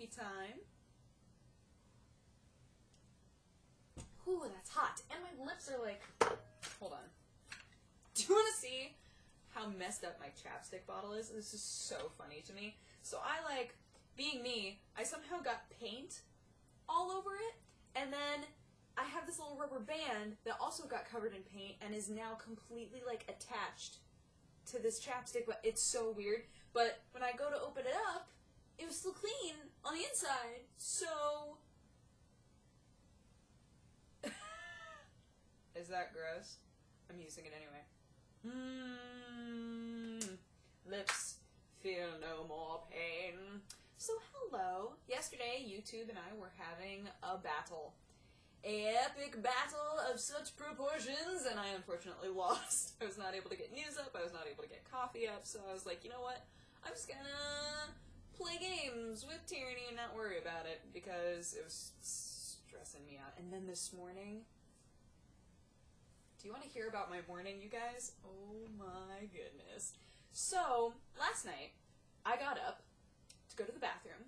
coffee time. Ooh, that's hot. And my lips are like... Hold on. Do you want to see how messed up my chapstick bottle is? This is so funny to me. So I, like, being me, I somehow got paint all over it, and then I have this little rubber band that also got covered in paint and is now completely, like, attached to this chapstick, but it's so weird. But when I go to open it up, it was still clean on the inside, so... Is that gross? I'm using it anyway. Lips feel no more pain. So hello. Yesterday, YouTube and I were having a battle. An epic battle of such proportions, and I unfortunately lost. I was not able to get news up, I was not able to get coffee up, so I was like, you know what? I'm just gonna play games with Tyranny and not worry about it, because it was stressing me out. And then this morning... Do you want to hear about my morning, you guys? Oh my goodness. So, last night, I got up to go to the bathroom,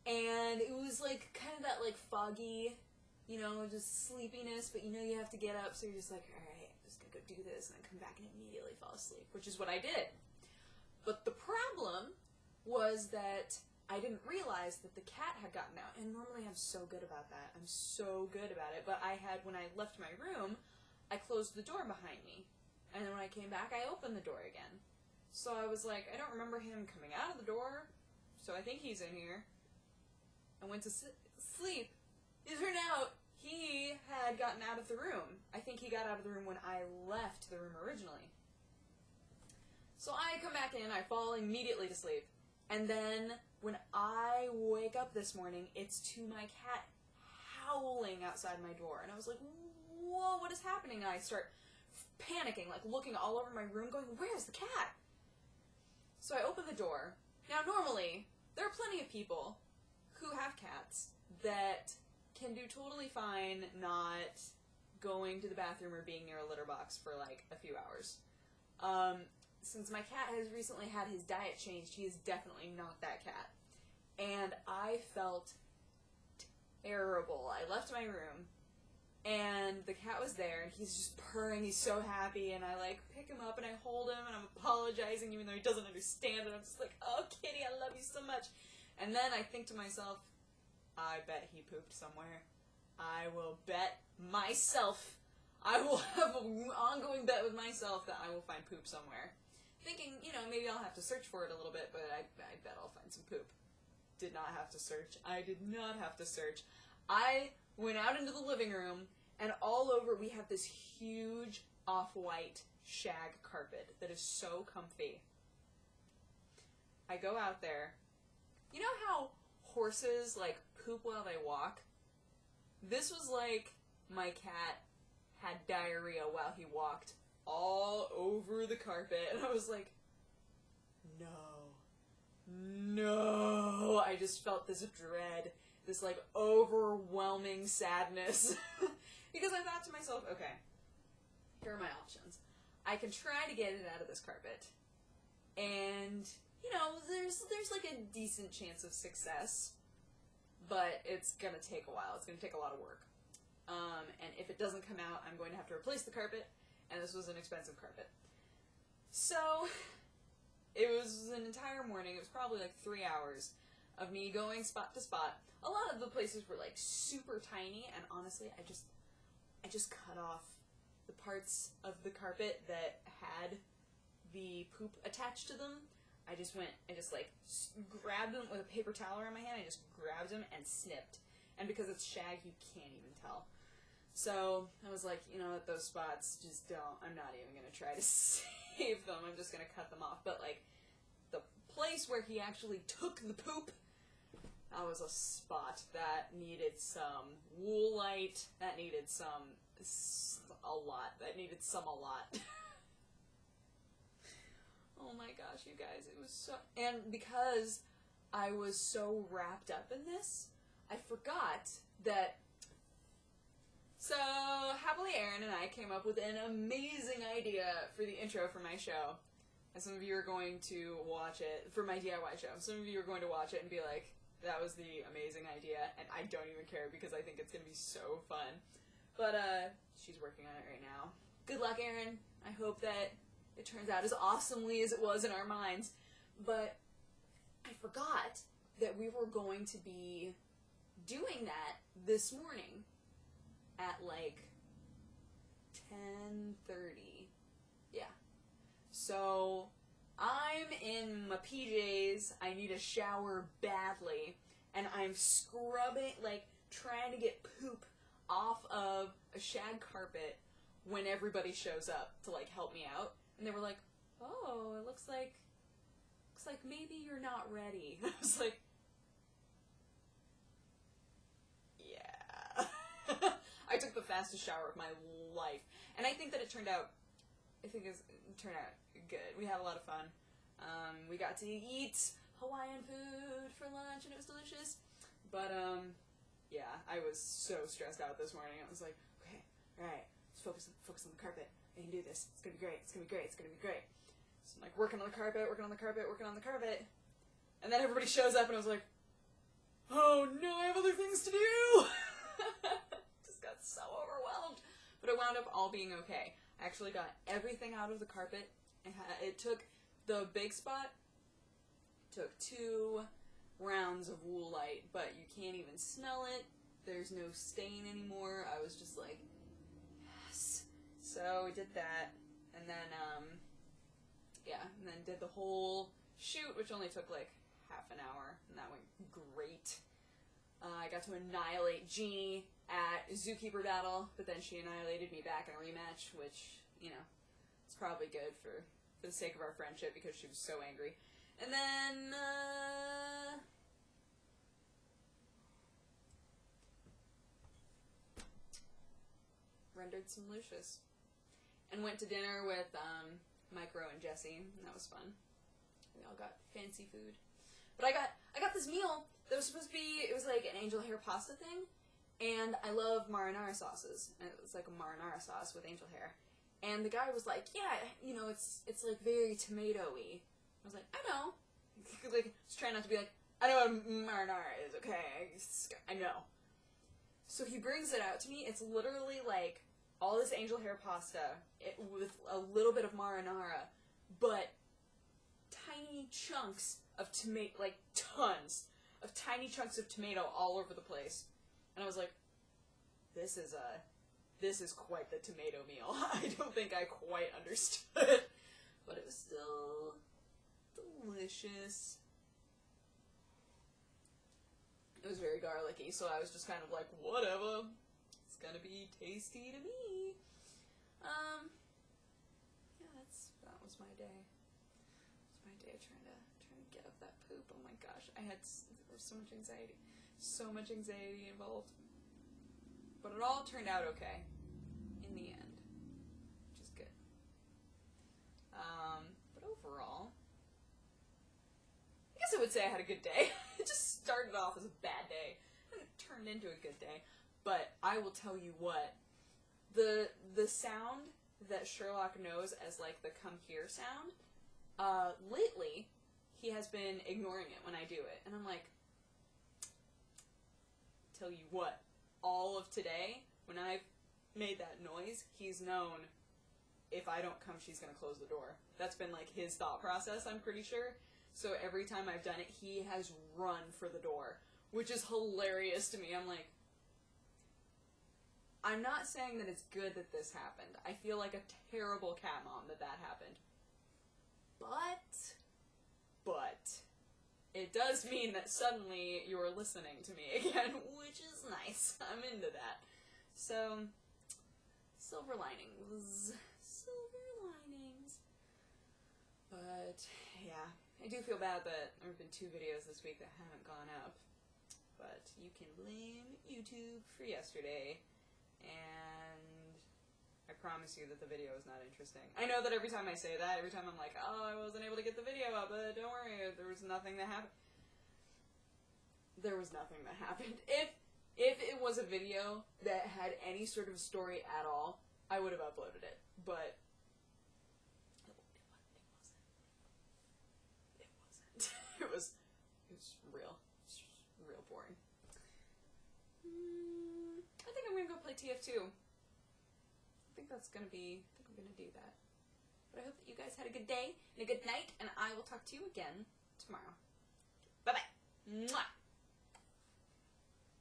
and it was like, kind of that like foggy, you know, just sleepiness, but you know you have to get up, so you're just like, alright, I'm just gonna go do this, and then come back and immediately fall asleep, which is what I did. But the problem was that I didn't realize that the cat had gotten out, and normally I'm so good about that. I'm so good about it, but I had, when I left my room, I closed the door behind me, and then when I came back, I opened the door again. So I was like, I don't remember him coming out of the door, so I think he's in here. I went to sleep. It turned out he had gotten out of the room. I think he got out of the room when I left the room originally. So I come back in, I fall immediately to sleep, and then when I wake up this morning, it's to my cat howling outside my door, and I was like, whoa, what is happening? And I start panicking, like looking all over my room, going, where's the cat? So I open the door. Now normally, there are plenty of people who have cats that can do totally fine not going to the bathroom or being near a litter box for like a few hours. Since my cat has recently had his diet changed, he is definitely not that cat. And I felt terrible. I left my room, and the cat was there, and he's just purring, he's so happy, and I, like, pick him up, and I hold him, and I'm apologizing even though he doesn't understand it. I'm just like, oh, kitty, I love you so much. And then I think to myself, I bet he pooped somewhere. I will bet myself, I will have an ongoing bet with myself that I will find poop somewhere. Thinking, you know, maybe I'll have to search for it a little bit, but I bet I'll find some poop. Did not have to search. I did not have to search. I went out into the living room, and all over we have this huge off-white shag carpet that is so comfy. I go out there. You know how horses, like, poop while they walk? This was like my cat had diarrhea while he walked all over the carpet, and I was like, no. No! I just felt this dread. This, like, overwhelming sadness. Because I thought to myself, okay, here are my options. I can try to get it out of this carpet. And, you know, there's like a decent chance of success. But it's gonna take a while. It's gonna take a lot of work. And if it doesn't come out, I'm going to have to replace the carpet. And this was an expensive carpet. So, it was an entire morning. It was probably like 3 hours of me going spot to spot. A lot of the places were like super tiny, and honestly, I just cut off the parts of the carpet that had the poop attached to them. I just went and just like grabbed them with a paper towel around my hand. I just grabbed them and snipped. And because it's shag, you can't even tell. So I was like, you know what, those spots, just don't. I'm not even going to try to save them. I'm just going to cut them off. But like the place where he actually took the poop, that was a spot that needed some woolite. That needed a lot. Oh my gosh, you guys, it was so... And because I was so wrapped up in this, I forgot that... So, happily Aaron and I came up with an amazing idea for the intro for my show. And some of you are going to watch it, for my DIY show. Some of you are going to watch it and be like, That was the amazing idea, and I don't even care because I think it's gonna be so fun. But, she's working on it right now. Good luck, Erin. I hope that it turns out as awesomely as it was in our minds. But I forgot that we were going to be doing that this morning at, like, 10:30. Yeah. So I'm in my PJs, I need a shower badly, and I'm scrubbing, like, trying to get poop off of a shag carpet when everybody shows up to, like, help me out. And they were like, oh, it looks like maybe you're not ready. I was like, yeah. I took the fastest shower of my life. And I think that it turned out good. We had a lot of fun. We got to eat Hawaiian food for lunch, and it was delicious. But, yeah, I was so stressed out this morning. I was like, okay, alright, let's focus on the carpet. I can do this. It's gonna be great. It's gonna be great. It's gonna be great. So I'm like working on the carpet. And then everybody shows up, and I was like, oh no, I have other things to do! Just got so overwhelmed. But it wound up all being okay. I actually got everything out of the carpet. It took the big spot, took 2 rounds of wool light, but you can't even smell it. There's no stain anymore. I was just like, yes. So we did that, and then, yeah, and then did the whole shoot, which only took like half an hour, and that went great. I got to annihilate Jeannie at Zookeeper Battle, but then she annihilated me back in a rematch, which, you know, it's probably good for the sake of our friendship because she was so angry. And then, rendered some Lucius. And went to dinner with, Micro and Jesse, and that was fun. We all got fancy food. But I got this meal that was supposed to be, it was like an angel hair pasta thing, and I love marinara sauces, and it was like a marinara sauce with angel hair. And the guy was like, yeah, you know, it's like very tomato-y. I was like, I know. Like, just trying not to be like, I know what marinara is, okay? I know. So he brings it out to me. It's literally like all this angel hair pasta with a little bit of marinara, but tiny chunks of tomato, like tons of tiny chunks of tomato all over the place. And I was like, this is quite the tomato meal. I don't think I quite understood, but it was still delicious. It was very garlicky, so I was just kind of like, whatever. It's gonna be tasty to me. Yeah, that was my day. It was my day trying to get up that poop. Oh my gosh, there was so much anxiety. So much anxiety involved. But it all turned out okay in the end, which is good. But overall, I guess I would say I had a good day. It just started off as a bad day, and it turned into a good day. But I will tell you what, the sound that Sherlock knows as, like, the come here sound, lately, he has been ignoring it when I do it. And I'm like, tell you what, all of today, when I've made that noise, he's known if I don't come, she's gonna close the door. That's been, like, his thought process, I'm pretty sure. So every time I've done it, he has run for the door, which is hilarious to me. I'm like, I'm not saying that it's good that this happened. I feel like a terrible cat mom that happened. But, it does mean that suddenly you're listening to me again, which is nice. I'm into that. So, silver linings. Silver linings. But, yeah. I do feel bad that there have been 2 videos this week that haven't gone up. But you can blame YouTube for yesterday. And I promise you that the video is not interesting. I know that every time I say that, every time I'm like, oh, I wasn't able to get the video up, but don't worry, there was nothing that happened. There was nothing that happened. If it was a video that had any sort of story at all, I would have uploaded it. But it wasn't. It was real. real boring. I think I'm gonna go play TF2. I think I'm gonna do that. But I hope that you guys had a good day and a good night, and I will talk to you again tomorrow. Bye-bye. Mwah!